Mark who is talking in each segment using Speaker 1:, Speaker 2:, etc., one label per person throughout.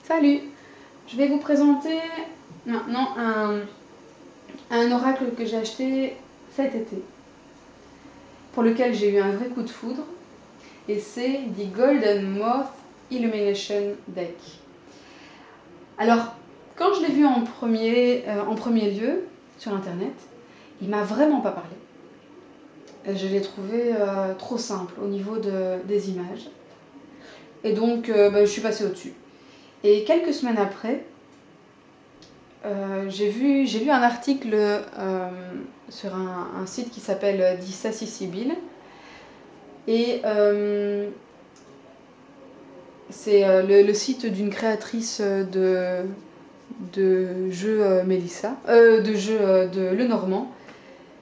Speaker 1: Salut! Je vais vous présenter maintenant un oracle que j'ai acheté cet été, pour lequel j'ai eu un vrai coup de foudre, et c'est The Golden Moth Illumination Deck. Alors, quand je l'ai vu en premier lieu sur internet, il m'a vraiment pas parlé. Je l'ai trouvé trop simple au niveau des images, et donc je suis passée au-dessus. Et quelques semaines après, j'ai lu un article sur un site qui s'appelle The Sassy Sibyl, et c'est le site d'une créatrice de jeux Mélissa, de jeux de Lenormand,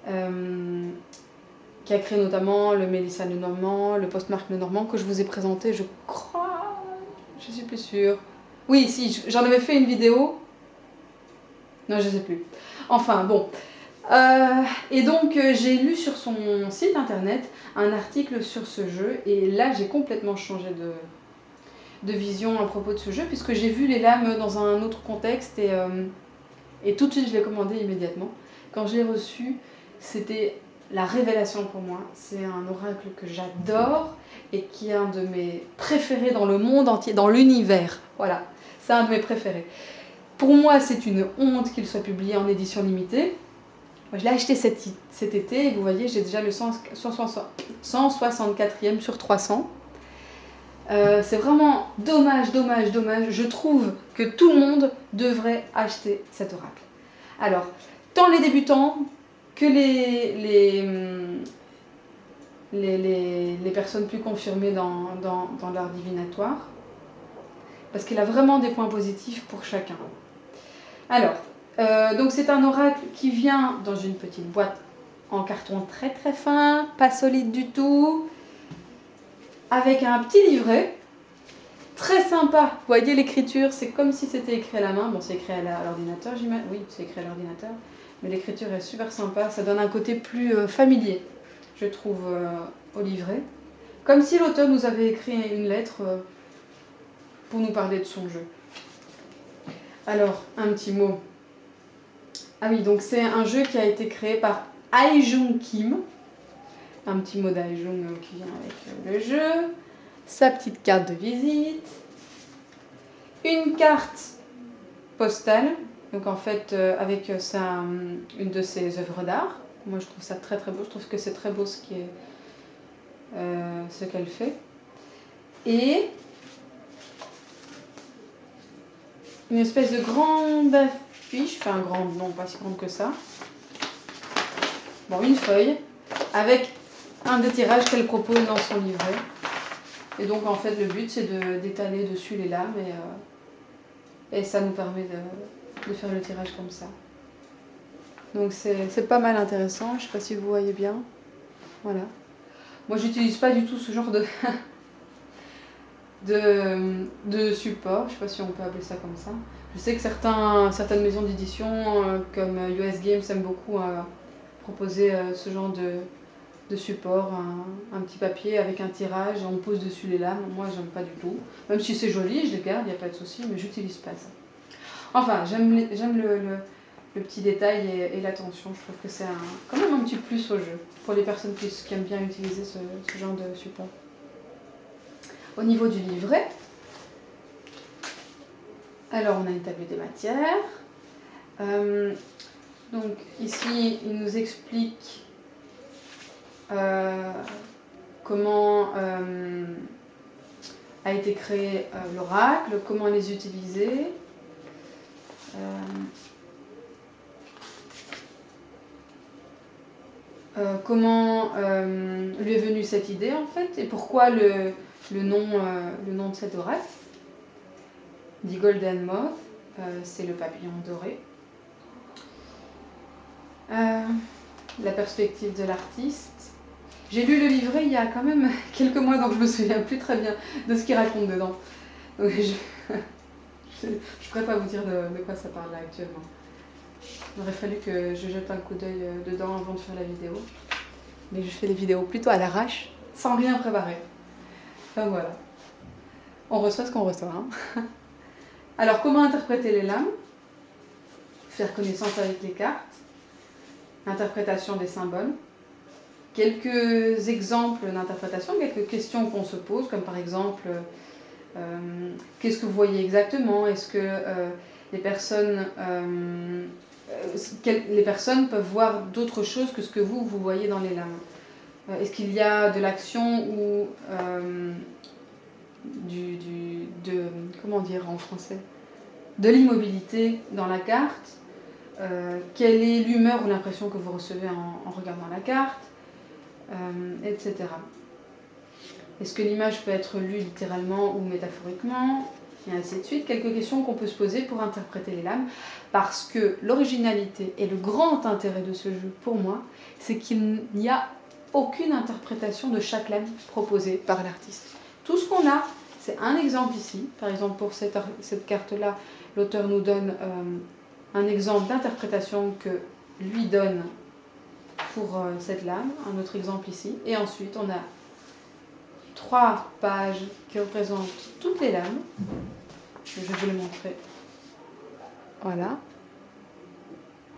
Speaker 1: qui a créé notamment le Mélissa Lenormand, le Postmark Lenormand, que je vous ai présenté, je crois, je suis plus sûre. Oui, si, j'en avais fait une vidéo. Non, je sais plus. Enfin, bon. Et donc, j'ai lu sur son site internet un article sur ce jeu, et là, j'ai complètement changé de vision à propos de ce jeu, puisque j'ai vu les lames dans un autre contexte, et tout de suite, je l'ai commandé immédiatement. Quand je l'ai reçu, c'était la révélation pour moi. C'est un oracle que j'adore, et qui est un de mes préférés dans le monde entier, dans l'univers. Voilà, c'est un de mes préférés. Pour moi, c'est une honte qu'il soit publié en édition limitée. Moi, je l'ai acheté cet été, et vous voyez, j'ai déjà le 164e sur 300. C'est vraiment dommage. Je trouve que tout le monde devrait acheter cet oracle. Alors, tant les débutants que les personnes plus confirmées dans l'art divinatoire, parce qu'il a vraiment des points positifs pour chacun. Alors, donc c'est un oracle qui vient dans une petite boîte en carton très très fin, pas solide du tout, avec un petit livret, très sympa. Vous voyez l'écriture, c'est comme si c'était écrit à la main. Bon, c'est écrit à l'ordinateur, j'imagine. Oui, c'est écrit à l'ordinateur, mais l'écriture est super sympa. Ça donne un côté plus familier, je trouve, au livret. Comme si l'auteur nous avait écrit une lettre pour nous parler de son jeu. Alors, un petit mot. Ah oui, donc c'est un jeu qui a été créé par Hae-Jung Kim. Un petit mot d'Hae-Jung qui vient avec le jeu. Sa petite carte de visite. Une carte postale. Donc en fait, avec une de ses œuvres d'art. Moi je trouve ça très très beau. Je trouve que c'est très beau ce qu'elle fait. Et une espèce de grande affiche. Enfin grande, non pas si grande que ça. Bon, une feuille avec un des tirages qu'elle propose dans son livret. Et donc en fait le but c'est d'étaler dessus les lames, et ça nous permet de faire le tirage comme ça. Donc c'est pas mal intéressant, je sais pas si vous voyez bien. Voilà. Moi j'utilise pas du tout ce genre de support, je sais pas si on peut appeler ça comme ça. Je sais que certaines maisons d'édition comme US Games aiment beaucoup proposer ce genre de support, un petit papier avec un tirage et on pose dessus les lames. Moi j'aime pas du tout, même si c'est joli, je les garde, il n'y a pas de souci, mais j'utilise pas ça. Enfin, j'aime le petit détail et l'attention, je trouve que c'est quand même un petit plus au jeu pour les personnes qui aiment bien utiliser ce genre de support. Au niveau du livret, alors on a une table des matières. Donc ici il nous explique comment a été créé l'oracle, comment les utiliser. Comment lui est venue cette idée en fait, et pourquoi le nom de cet oracle. The Golden Moth, c'est le papillon doré. La perspective de l'artiste. J'ai lu le livret il y a quand même quelques mois, donc je me souviens plus très bien de ce qu'il raconte dedans. Donc je ne pourrais pas vous dire de quoi ça parle là actuellement. Il aurait fallu que je jette un coup d'œil dedans avant de faire la vidéo. Mais je fais des vidéos plutôt à l'arrache, sans rien préparer. Enfin voilà. On reçoit ce qu'on reçoit. Hein. Alors, comment interpréter les lames? Faire connaissance avec les cartes. Interprétation des symboles. Quelques exemples d'interprétation, quelques questions qu'on se pose, comme par exemple, qu'est-ce que vous voyez exactement? Est-ce que les personnes peuvent voir d'autres choses que ce que vous voyez dans les lames? Est-ce qu'il y a de l'action ou comment dire en français? De l'immobilité dans la carte? Quelle est l'humeur ou l'impression que vous recevez en regardant la carte? Etc. Est-ce que l'image peut être lue littéralement ou métaphoriquement? Et ainsi de suite. Quelques questions qu'on peut se poser pour interpréter les lames, parce que l'originalité et le grand intérêt de ce jeu, pour moi, c'est qu'il n'y a aucune interprétation de chaque lame proposée par l'artiste. Tout ce qu'on a, c'est un exemple ici. Par exemple, pour cette carte-là, l'auteur nous donne un exemple d'interprétation que lui donne pour cette lame, un autre exemple ici. Et ensuite, on a 3 pages qui représentent toutes les lames. Je vais vous les montrer. Voilà.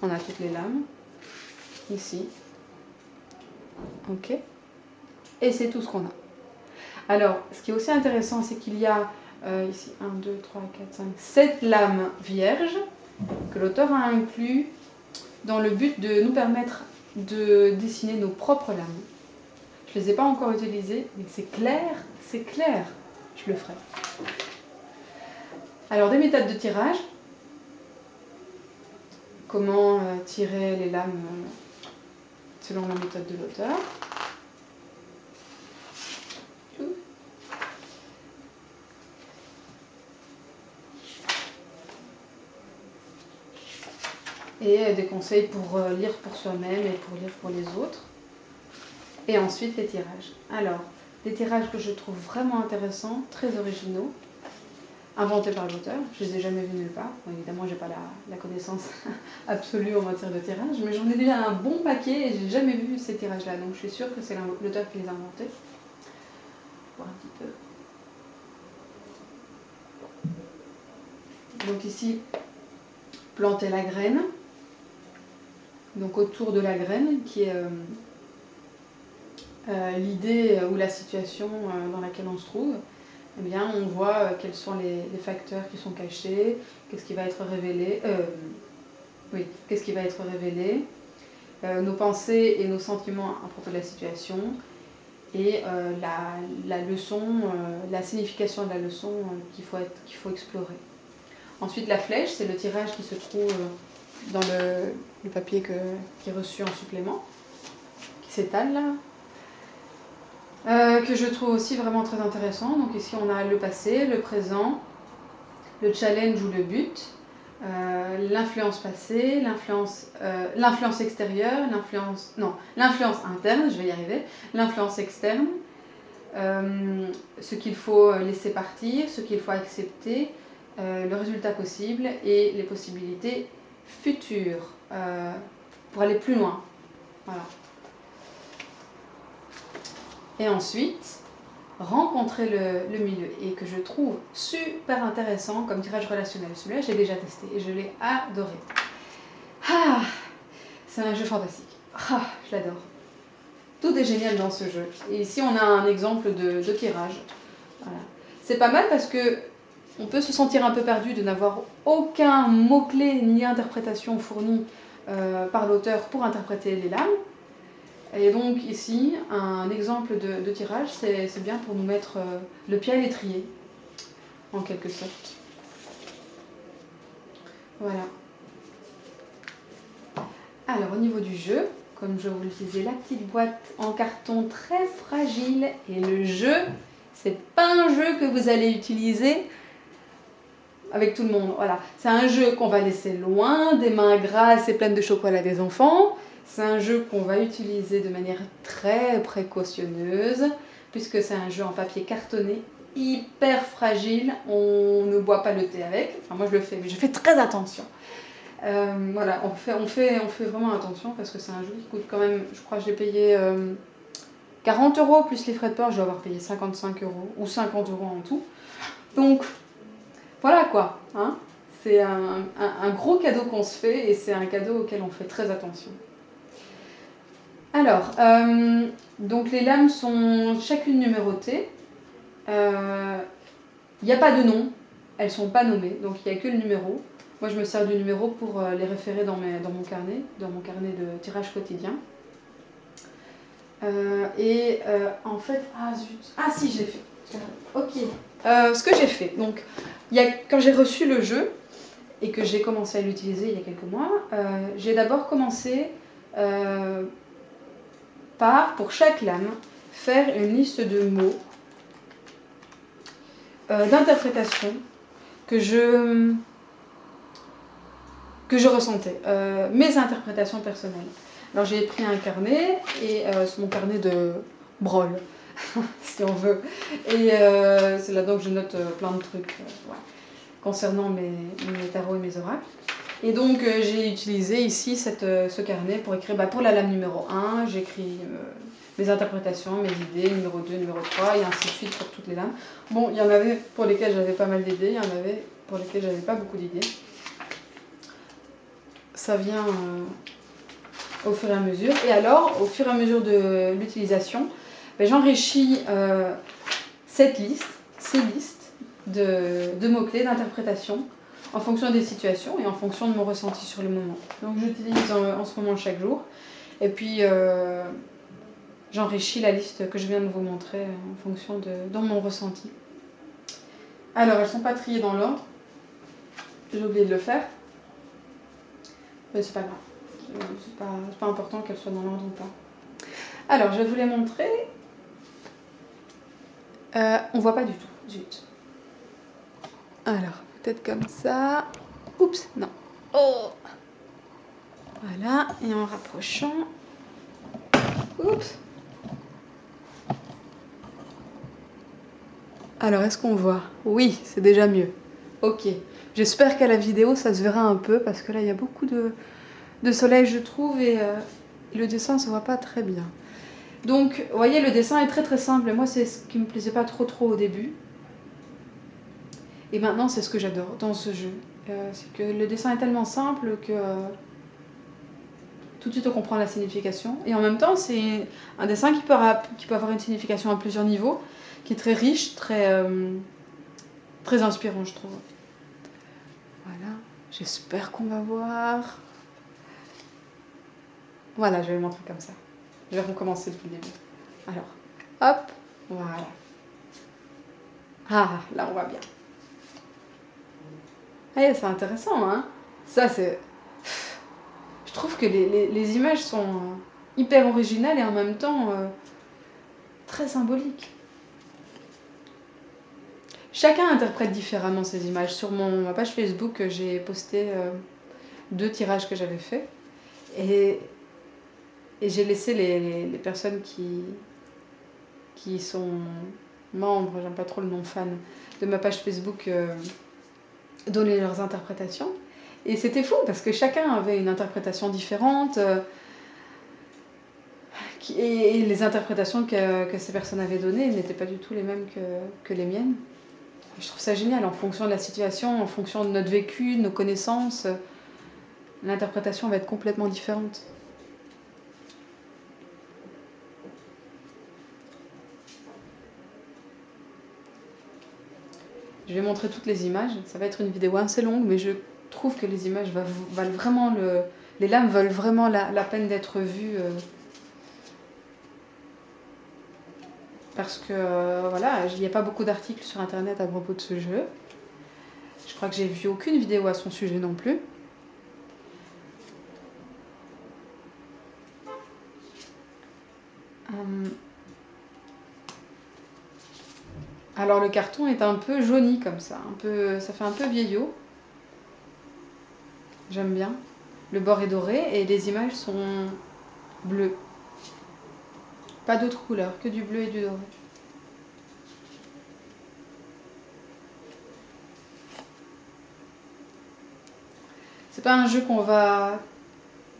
Speaker 1: On a toutes les lames. Ici. Ok. Et c'est tout ce qu'on a. Alors, ce qui est aussi intéressant, c'est qu'il y a ici 1, 2, 3, 4, 5, 7 lames vierges que l'auteur a inclus dans le but de nous permettre de dessiner nos propres lames. Je ne les ai pas encore utilisées, mais c'est clair, je le ferai. Alors, des méthodes de tirage. Comment tirer les lames selon la méthode de l'auteur. Et des conseils pour lire pour soi-même et pour lire pour les autres. Et ensuite les tirages. Alors, des tirages que je trouve vraiment intéressants, très originaux, inventés par l'auteur. Je ne les ai jamais vus nulle part. Bon, évidemment, je n'ai pas la connaissance absolue en matière de tirage, mais j'en ai déjà un bon paquet et je n'ai jamais vu ces tirages-là. Donc je suis sûre que c'est l'auteur qui les a inventés. Voir un petit peu. Donc ici, planter la graine. Donc autour de la graine, qui est l'idée ou la situation dans laquelle on se trouve, eh bien, on voit quels sont les facteurs qui sont cachés, qu'est-ce qui va être révélé, qu'est-ce qui va être révélé, nos pensées et nos sentiments à propos de la situation, et la leçon, la signification de la leçon qu'il faut explorer. Ensuite, la flèche, c'est le tirage qui se trouve dans le papier qui est reçu en supplément, qui s'étale là. Que je trouve aussi vraiment très intéressant. Donc ici on a le passé, le présent, le challenge ou le but, l'influence passée, l'influence extérieure, l'influence interne, je vais y arriver, l'influence externe, ce qu'il faut laisser partir, ce qu'il faut accepter, le résultat possible et les possibilités futures pour aller plus loin. Voilà. Et ensuite, rencontrer le milieu, et que je trouve super intéressant comme tirage relationnel. Celui-là, j'ai déjà testé et je l'ai adoré. Ah, c'est un jeu fantastique. Ah, je l'adore. Tout est génial dans ce jeu. Et ici, on a un exemple de tirage. Voilà. C'est pas mal parce que on peut se sentir un peu perdu de n'avoir aucun mot-clé ni interprétation fournie par l'auteur pour interpréter les lames. Et donc ici, un exemple de tirage, c'est bien pour nous mettre le pied à l'étrier, en quelque sorte. Voilà. Alors au niveau du jeu, comme je vous le disais, la petite boîte en carton très fragile, et le jeu, c'est pas un jeu que vous allez utiliser avec tout le monde. Voilà. C'est un jeu qu'on va laisser loin des mains grasses et pleines de chocolat des enfants. C'est un jeu qu'on va utiliser de manière très précautionneuse, puisque c'est un jeu en papier cartonné, hyper fragile. On ne boit pas le thé avec. Enfin, moi je le fais, mais je fais très attention. Voilà, on fait vraiment attention parce que c'est un jeu qui coûte quand même, je crois que j'ai payé 40 € plus les frais de port, je dois avoir payé 55 € ou 50 € en tout. Donc, Voilà quoi, hein. C'est un gros cadeau qu'on se fait et c'est un cadeau auquel on fait très attention. Alors, donc les lames sont chacune numérotées. Il n'y a pas de nom, elles ne sont pas nommées, donc il n'y a que le numéro. Moi, je me sers du numéro pour les référer dans mon carnet de tirage quotidien. En fait, ah zut, ah si, je l'ai fait. Ok. Ce que j'ai fait, donc, quand j'ai reçu le jeu et que j'ai commencé à l'utiliser il y a quelques mois, j'ai d'abord commencé par, pour chaque lame, faire une liste de mots, d'interprétations que je ressentais, mes interprétations personnelles. Alors j'ai pris un carnet, et c'est mon carnet de brol, si on veut. Et c'est là-dedans que je note plein de trucs ouais, concernant mes tarots et mes oracles. Et donc j'ai utilisé ici ce carnet pour écrire, pour la lame numéro 1, j'écris mes interprétations, mes idées, numéro 2, numéro 3, et ainsi de suite pour toutes les lames. Bon, il y en avait pour lesquelles j'avais pas mal d'idées, il y en avait pour lesquelles j'avais pas beaucoup d'idées. Ça vient au fur et à mesure. Et alors, au fur et à mesure de l'utilisation, j'enrichis ces listes de mots-clés, d'interprétation, en fonction des situations et en fonction de mon ressenti sur le moment. Donc j'utilise en ce moment chaque jour. Et puis j'enrichis la liste que je viens de vous montrer en fonction de mon ressenti. Alors, elles ne sont pas triées dans l'ordre. J'ai oublié de le faire. Mais c'est pas grave. C'est pas important qu'elles soient dans l'ordre ou pas. Alors, je vais vous les montrer. On voit pas du tout. Zut. Alors, peut-être comme ça. Oups, non. Oh. Voilà, et en rapprochant. Oups. Alors, est-ce qu'on voit? Oui, c'est déjà mieux. Ok. J'espère qu'à la vidéo, ça se verra un peu, parce que là, il y a beaucoup de soleil, je trouve, et le dessin ne se voit pas très bien. Donc, vous voyez, le dessin est très très simple, et moi, c'est ce qui me plaisait pas trop au début. Et maintenant, c'est ce que j'adore dans ce jeu. C'est que le dessin est tellement simple que tout de suite on comprend la signification. Et en même temps, c'est un dessin qui peut avoir une signification à plusieurs niveaux, qui est très riche, très inspirant, je trouve. Voilà, j'espère qu'on va voir. Voilà, je vais le montrer comme ça. Je vais recommencer depuis le début. Alors, hop, voilà. Ah, là on voit bien. Eh, c'est intéressant, hein. Ça, c'est... Je trouve que les images sont hyper originales et en même temps très symboliques. Chacun interprète différemment ces images. Sur ma page Facebook, j'ai posté 2 tirages que j'avais faits. Et j'ai laissé les personnes qui sont membres, j'aime pas trop le nom fan, de ma page Facebook donner leurs interprétations. Et c'était fou parce que chacun avait une interprétation différente. Et les interprétations que ces personnes avaient données n'étaient pas du tout les mêmes que les miennes. Je trouve ça génial, en fonction de la situation, en fonction de notre vécu, de nos connaissances, l'interprétation va être complètement différente. Je vais montrer toutes les images, ça va être une vidéo assez longue, mais je trouve que les images valent vraiment les lames valent vraiment la peine d'être vues. Parce que voilà, il n'y a pas beaucoup d'articles sur internet à propos de ce jeu. Je crois que j'ai vu aucune vidéo à son sujet non plus. Alors le carton est un peu jauni comme ça, ça fait un peu vieillot. J'aime bien. Le bord est doré et les images sont bleues. Pas d'autres couleurs, que du bleu et du doré. C'est pas un jeu qu'on va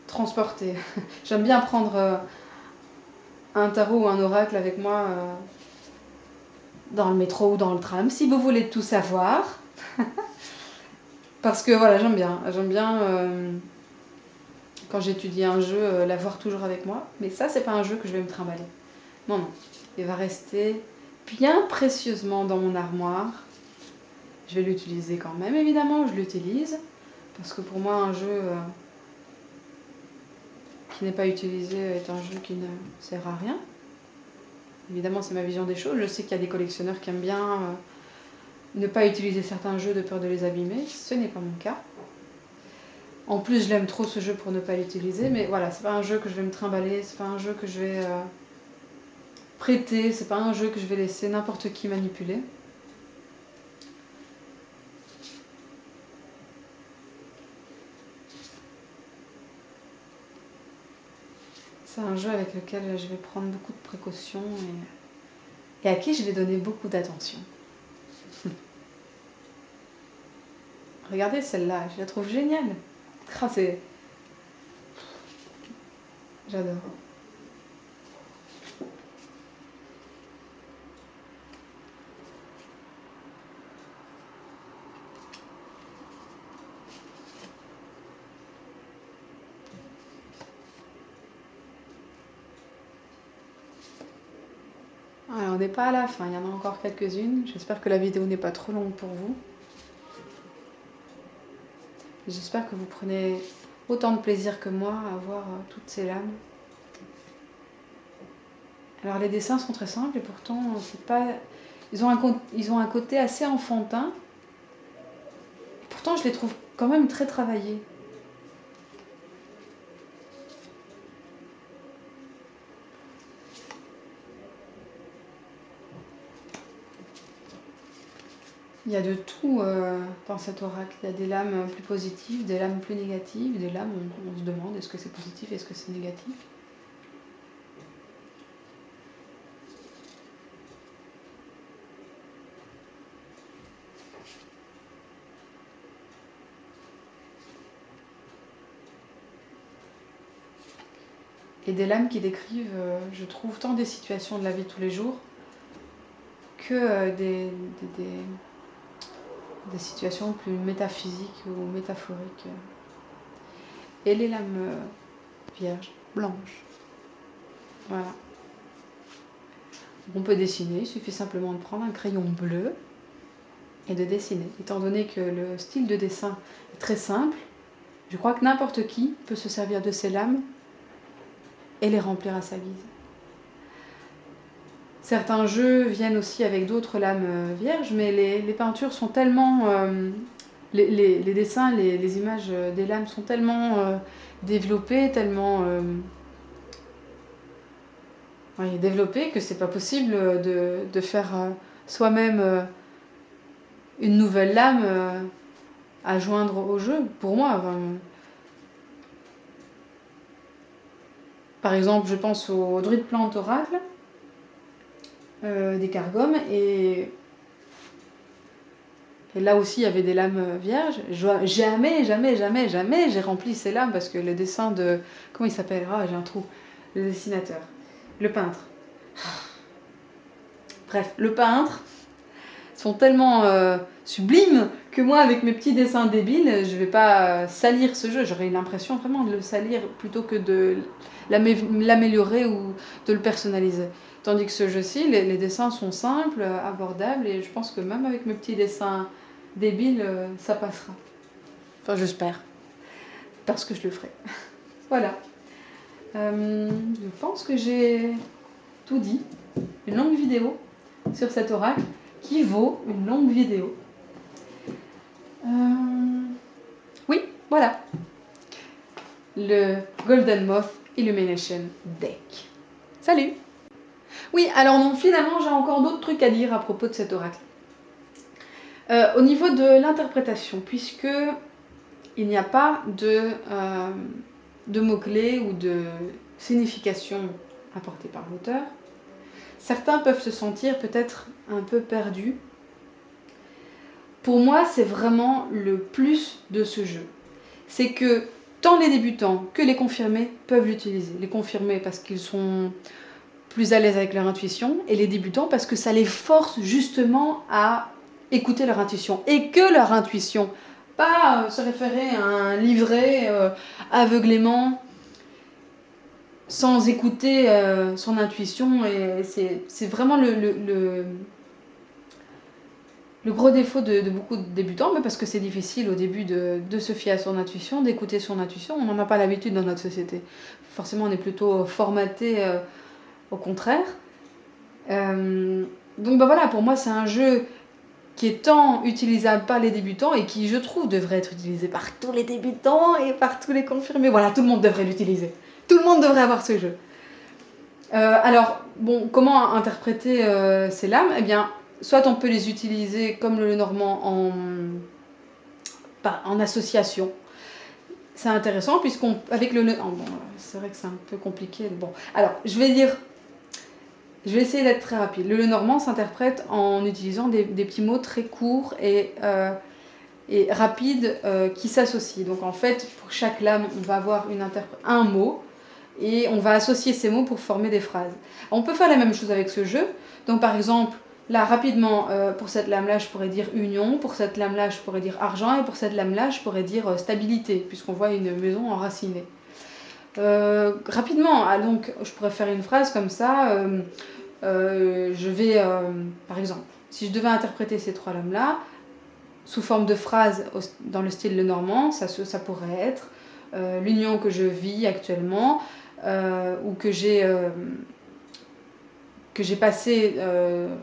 Speaker 1: transporter. J'aime bien prendre un tarot ou un oracle avec moi dans le métro ou dans le tram, si vous voulez tout savoir. Parce que voilà, j'aime bien. J'aime bien, quand j'étudie un jeu, l'avoir toujours avec moi. Mais ça, c'est pas un jeu que je vais me trimballer. Non, non. Il va rester bien précieusement dans mon armoire. Je vais l'utiliser quand même, évidemment, je l'utilise. Parce que pour moi, un jeu qui n'est pas utilisé est un jeu qui ne sert à rien. Évidemment, c'est ma vision des choses. Je sais qu'il y a des collectionneurs qui aiment bien ne pas utiliser certains jeux de peur de les abîmer. Ce n'est pas mon cas. En plus, je l'aime trop ce jeu pour ne pas l'utiliser. Mais voilà, c'est pas un jeu que je vais me trimballer. C'est pas un jeu que je vais prêter. C'est pas un jeu que je vais laisser n'importe qui manipuler. C'est un jeu avec lequel je vais prendre beaucoup de précautions et à qui je vais donner beaucoup d'attention. Regardez celle-là, je la trouve géniale. J'adore. Alors, on n'est pas à la fin, il y en a encore quelques-unes. J'espère que la vidéo n'est pas trop longue pour vous. J'espère que vous prenez autant de plaisir que moi à voir toutes ces lames. Alors les dessins sont très simples et pourtant c'est pas... ils ont un côté assez enfantin. Et pourtant je les trouve quand même très travaillés. Il y a de tout dans cet oracle. Il y a des lames plus positives, des lames plus négatives, des lames où on se demande est-ce que c'est positif, est-ce que c'est négatif. Et des lames qui décrivent, je trouve, tant des situations de la vie de tous les jours que des situations plus métaphysiques ou métaphoriques. Et les lames vierges, blanches. Voilà. On peut dessiner, il suffit simplement de prendre un crayon bleu et de dessiner. Étant donné que le style de dessin est très simple, je crois que n'importe qui peut se servir de ces lames et les remplir à sa guise. Certains jeux viennent aussi avec d'autres lames vierges, mais les peintures sont tellement... les dessins, les images des lames sont tellement développées, tellement développées que c'est pas possible de faire soi-même une nouvelle lame à joindre au jeu, pour moi. Enfin, par exemple, je pense au druide plante oracle des Cargom et là aussi il y avait des lames vierges. Jamais j'ai rempli ces lames parce que le dessin de... Comment il s'appelle? Ah, j'ai un trou. Le dessinateur. Le peintre. Bref, le peintre sont tellement sublimes que moi, avec mes petits dessins débiles, je vais pas salir ce jeu. J'aurais l'impression vraiment de le salir plutôt que de l'améliorer ou de le personnaliser. Tandis que ce jeu-ci, les dessins sont simples, abordables, et je pense que même avec mes petits dessins débiles, ça passera. Enfin, j'espère. Parce que je le ferai. Voilà. Je pense que j'ai tout dit. Une longue vidéo sur cet oracle qui vaut une longue vidéo. Oui, voilà. Le Golden Moth Illumination Deck. Salut! Oui, alors non, finalement, j'ai encore d'autres trucs à dire à propos de cet oracle. Au niveau de l'interprétation, puisque il n'y a pas de mots-clés ou de signification apportée par l'auteur, certains peuvent se sentir peut-être un peu perdus. Pour moi, c'est vraiment le plus de ce jeu. C'est que tant les débutants que les confirmés peuvent l'utiliser. Les confirmés parce qu'ils sont plus à l'aise avec leur intuition, et les débutants parce que ça les force justement à écouter leur intuition, et que leur intuition Pas se référer à un livret aveuglément, sans écouter son intuition. Et c'est vraiment le gros défaut de beaucoup de débutants, mais parce que c'est difficile au début de se fier à son intuition, d'écouter son intuition. On n'en a pas l'habitude dans notre société. Forcément, on est plutôt formaté au contraire. Donc voilà, pour moi, c'est un jeu qui est tant utilisable par les débutants et qui, je trouve, devrait être utilisé par tous les débutants et par tous les confirmés. Voilà, tout le monde devrait l'utiliser. Tout le monde devrait avoir ce jeu. Alors, bon, comment interpréter ces lames? Eh bien, soit on peut les utiliser comme le Lenormand en association. C'est intéressant puisqu'on avec le bon, c'est vrai que c'est un peu compliqué. Bon, alors je vais essayer d'être très rapide. Le Lenormand s'interprète en utilisant des petits mots très courts et rapides qui s'associent. Donc en fait, pour chaque lame, on va avoir un mot et on va associer ces mots pour former des phrases. On peut faire la même chose avec ce jeu. Donc par exemple, là rapidement, pour cette lame-là, je pourrais dire union, pour cette lame-là, je pourrais dire argent, et pour cette lame-là, je pourrais dire stabilité, puisqu'on voit une maison enracinée. Rapidement, donc je pourrais faire une phrase comme ça. Je vais, par exemple, si je devais interpréter ces trois lames-là, sous forme de phrase dans le style Lenormand, ça pourrait être l'union que je vis actuellement, ou que j'ai passé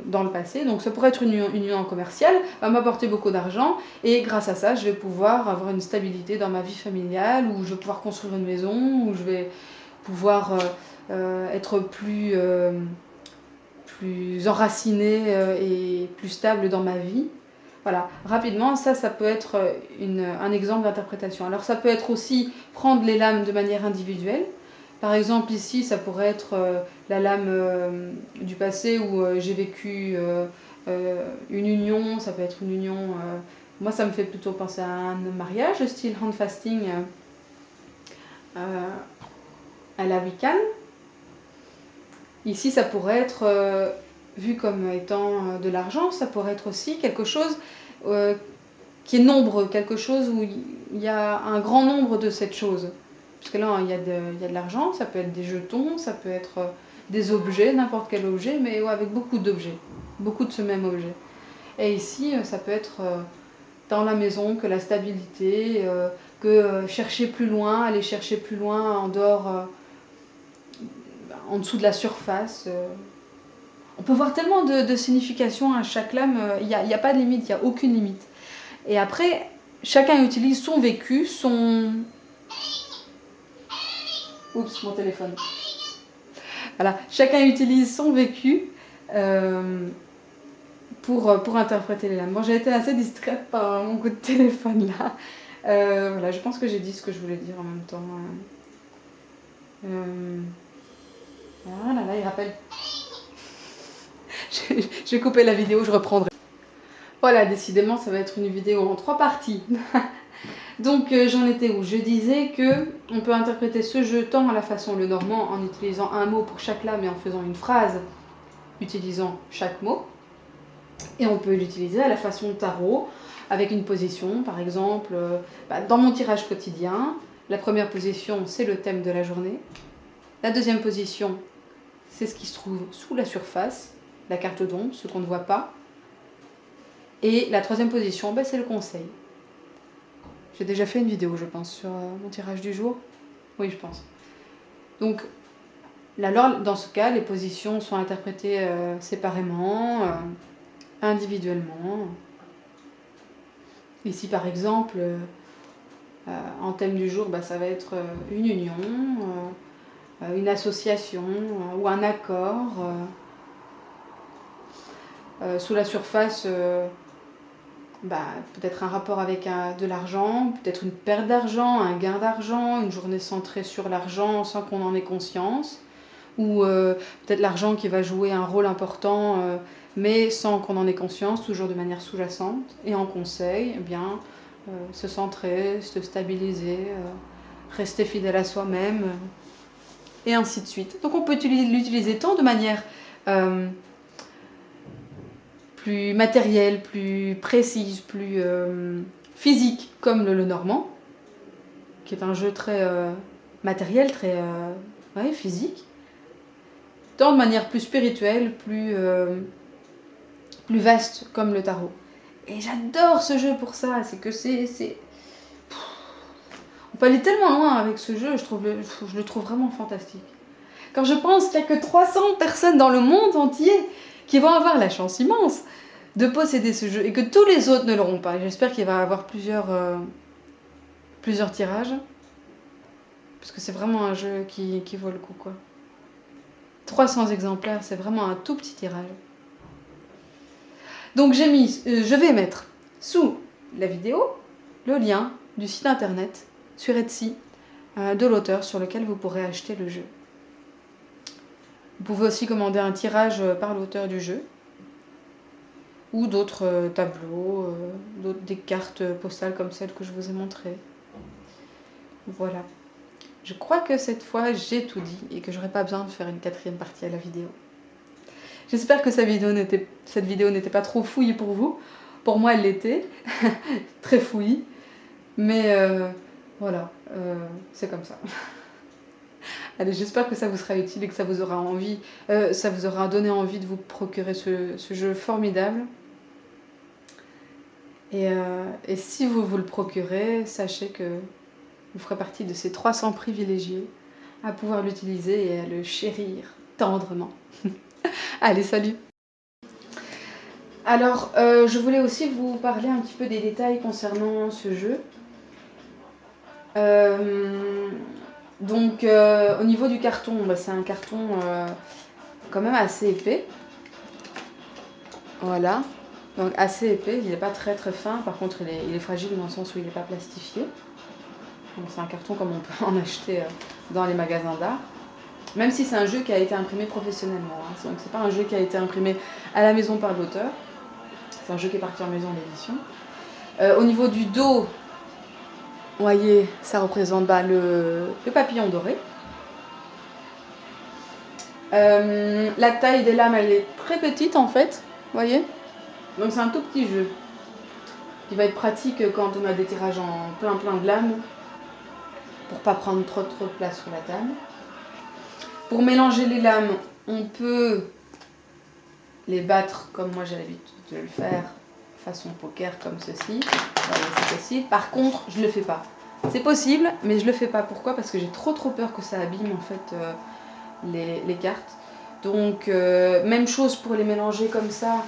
Speaker 1: dans le passé. Donc ça pourrait être une union commerciale, va m'apporter beaucoup d'argent, et grâce à ça, je vais pouvoir avoir une stabilité dans ma vie familiale, ou je vais pouvoir construire une maison, ou je vais pouvoir être plus enracinée et plus stable dans ma vie. Voilà, rapidement, ça peut être un exemple d'interprétation. Alors ça peut être aussi prendre les lames de manière individuelle. Par exemple, ici, ça pourrait être la lame du passé où j'ai vécu une union. Ça peut être une union... moi, ça me fait plutôt penser à un mariage, style handfasting à la Wiccan. Ici, ça pourrait être vu comme étant de l'argent. Ça pourrait être aussi quelque chose qui est nombreux, quelque chose où il y a un grand nombre de cette chose. Parce que là, il y a de l'argent, ça peut être des jetons, ça peut être des objets, n'importe quel objet, mais avec beaucoup d'objets, beaucoup de ce même objet. Et ici, ça peut être dans la maison que la stabilité, que chercher plus loin, aller chercher plus loin en dehors, en dessous de la surface. On peut voir tellement de significations à chaque lame, il n'y a pas de limite, il n'y a aucune limite. Et après, chacun utilise son vécu, son... Oups, mon téléphone. Voilà, chacun utilise son vécu pour interpréter les lames. Bon, j'ai été assez distraite par mon coup de téléphone là. Voilà, je pense que j'ai dit ce que je voulais dire en même temps. Voilà, là, il rappelle. Je vais couper la vidéo, je reprendrai. Voilà, décidément, ça va être une vidéo en 3 parties. Donc j'en étais où? Je disais que on peut interpréter ce jeu tant à la façon Lenormand en utilisant un mot pour chaque lame et en faisant une phrase utilisant chaque mot. Et on peut l'utiliser à la façon tarot avec une position, par exemple, dans mon tirage quotidien, la première position c'est le thème de la journée. La deuxième position c'est ce qui se trouve sous la surface, la carte d'ombre, ce qu'on ne voit pas. Et la troisième position c'est le conseil. J'ai déjà fait une vidéo, je pense, sur mon tirage du jour. Oui, je pense. Donc, là, dans ce cas, les positions sont interprétées séparément, individuellement. Ici, par exemple, en thème du jour, ça va être une union, une association ou un accord. Sous la surface, peut-être un rapport avec de l'argent, peut-être une perte d'argent, un gain d'argent, une journée centrée sur l'argent sans qu'on en ait conscience, ou peut-être l'argent qui va jouer un rôle important, mais sans qu'on en ait conscience, toujours de manière sous-jacente. Et en conseil, se centrer, se stabiliser, rester fidèle à soi-même, et ainsi de suite. Donc on peut l'utiliser tant de manière plus matérielle, plus précise, plus physique comme le Lenormand, qui est un jeu très matériel, très ouais, physique, tant de manière plus spirituelle, plus vaste comme le tarot. Et j'adore ce jeu pour ça, c'est que c'est... On peut aller tellement loin avec ce jeu, je le trouve vraiment fantastique. Quand je pense qu'il n'y a que 300 personnes dans le monde entier qui vont avoir la chance immense de posséder ce jeu et que tous les autres ne l'auront pas. J'espère qu'il va y avoir plusieurs tirages. Parce que c'est vraiment un jeu qui vaut le coup, quoi. 300 exemplaires, c'est vraiment un tout petit tirage. Donc je vais mettre sous la vidéo le lien du site internet sur Etsy de l'auteur sur lequel vous pourrez acheter le jeu. Vous pouvez aussi commander un tirage par l'auteur du jeu ou d'autres tableaux, des cartes postales comme celles que je vous ai montrées. Voilà. Je crois que cette fois j'ai tout dit et que j'aurai pas besoin de faire une 4e partie à la vidéo. J'espère que cette vidéo n'était pas trop fouillie pour vous. Pour moi, elle l'était. Très fouillie. Mais voilà, c'est comme ça. Allez, j'espère que ça vous sera utile et que ça vous aura donné envie de vous procurer ce jeu formidable. Et si vous vous le procurez, sachez que vous ferez partie de ces 300 privilégiés à pouvoir l'utiliser et à le chérir tendrement. Allez, salut! Alors, je voulais aussi vous parler un petit peu des détails concernant ce jeu. Au niveau du carton, c'est un carton quand même assez épais. Voilà, donc assez épais, il n'est pas très très fin, par contre il est fragile dans le sens où il n'est pas plastifié. Donc c'est un carton comme on peut en acheter dans les magasins d'art. Même si c'est un jeu qui a été imprimé professionnellement. Hein. Donc c'est pas un jeu qui a été imprimé à la maison par l'auteur. C'est un jeu qui est parti en maison d'édition. Au niveau du dos, vous voyez, ça représente le papillon doré. La taille des lames, elle est très petite en fait, vous voyez. Donc c'est un tout petit jeu qui va être pratique quand on a des tirages en plein de lames pour pas prendre trop de place sur la table. Pour mélanger les lames, on peut les battre comme moi j'ai l'habitude de le faire, façon poker comme ceci. Voilà, c'est possible. Par contre, je ne le fais pas. C'est possible, mais je le fais pas. Pourquoi? Parce que j'ai trop peur que ça abîme en fait les cartes. Donc même chose pour les mélanger comme ça.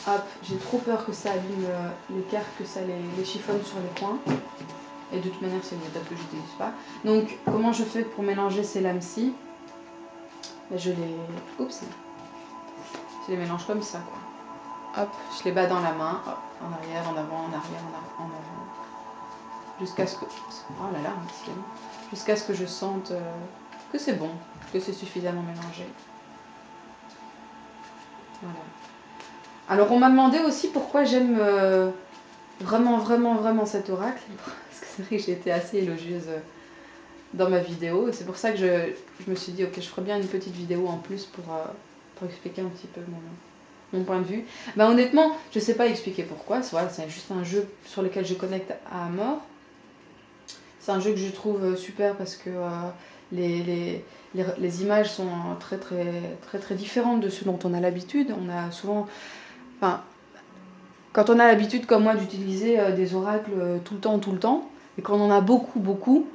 Speaker 1: Hop, j'ai trop peur que ça abîme les cartes, que ça les chiffonne sur les coins. Et de toute manière, c'est une méthode que j'utilise pas. Donc comment je fais pour mélanger ces lames-ci? Je les mélange comme ça, quoi. Hop, je les bats dans la main, hop, en arrière, en avant, en arrière, en avant. Jusqu'à ce que... Oh là là, jusqu'à ce que je sente que c'est bon, que c'est suffisamment mélangé. Voilà. Alors on m'a demandé aussi pourquoi j'aime vraiment cet oracle. Parce que c'est vrai que j'ai été assez élogieuse dans ma vidéo. C'est pour ça que je me suis dit, ok, je ferai bien une petite vidéo en plus pour expliquer un petit peu mon point de vue. Bah, honnêtement, je sais pas expliquer pourquoi. Voilà, c'est juste un jeu sur lequel je connecte à mort. C'est un jeu que je trouve super parce que les images sont très différentes de ce dont on a l'habitude. On a souvent... Enfin, quand on a l'habitude, comme moi, d'utiliser des oracles tout le temps, et quand on en a beaucoup,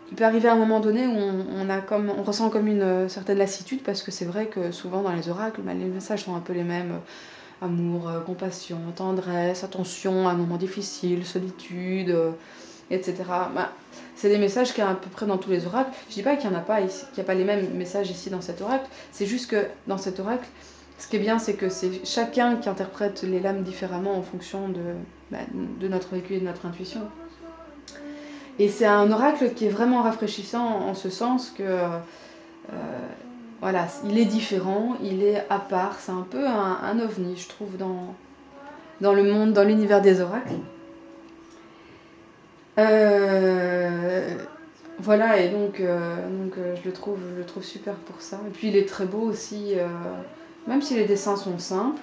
Speaker 1: il peut arriver à un moment donné où on ressent comme une certaine lassitude, parce que c'est vrai que souvent dans les oracles, les messages sont un peu les mêmes. Amour, compassion, tendresse, attention à un moment difficile, solitude, etc. C'est des messages qu'il y a à peu près dans tous les oracles. Je ne dis pas qu'il n'y a pas les mêmes messages ici dans cet oracle. C'est juste que dans cet oracle, ce qui est bien, c'est que c'est chacun qui interprète les lames différemment en fonction de notre vécu et de notre intuition. Et c'est un oracle qui est vraiment rafraîchissant en ce sens que voilà, il est différent, il est à part, c'est un peu un ovni, je trouve, dans le monde, dans l'univers des oracles. Voilà, et donc je le trouve super pour ça. Et puis il est très beau aussi, même si les dessins sont simples,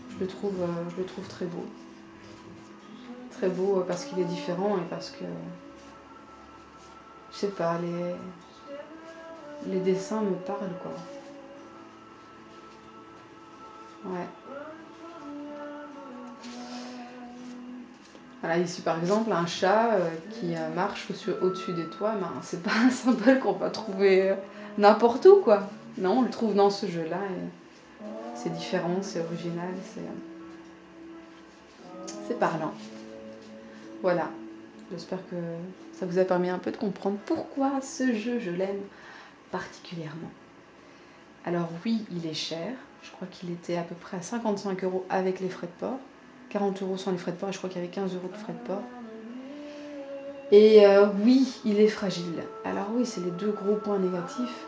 Speaker 1: je le trouve très beau. très beau parce qu'il est différent et parce que, je sais pas, les dessins me parlent, quoi. Ouais. Voilà, ici par exemple, un chat qui marche au-dessus des toits, ben, c'est pas un symbole qu'on va trouver n'importe où, quoi. Non, on le trouve dans ce jeu-là et c'est différent, c'est original, c'est parlant. Voilà, j'espère que ça vous a permis un peu de comprendre pourquoi ce jeu, je l'aime particulièrement. Alors oui, il est cher, je crois qu'il était à peu près à 55 € avec les frais de port, 40 € sans les frais de port et je crois qu'il y avait 15 € de frais de port. Et oui, il est fragile. Alors oui, c'est les deux gros points négatifs.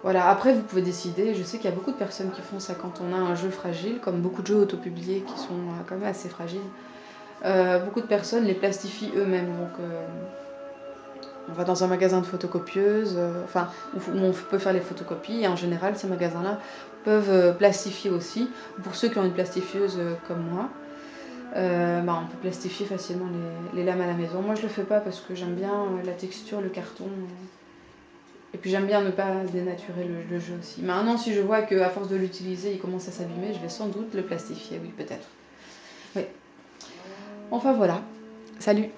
Speaker 1: Voilà, après vous pouvez décider, je sais qu'il y a beaucoup de personnes qui font ça quand on a un jeu fragile, comme beaucoup de jeux autopubliés qui sont quand même assez fragiles. Beaucoup de personnes les plastifient eux-mêmes, donc on va dans un magasin de photocopieuses, où on peut faire les photocopies, et en général ces magasins-là peuvent plastifier aussi. Pour ceux qui ont une plastifieuse comme moi, on peut plastifier facilement les lames à la maison. Moi je le fais pas parce que j'aime bien la texture, le carton, et puis j'aime bien ne pas dénaturer le jeu aussi. Maintenant si je vois qu'à force de l'utiliser il commence à s'abîmer, je vais sans doute le plastifier, oui peut-être. Oui. Enfin voilà, salut.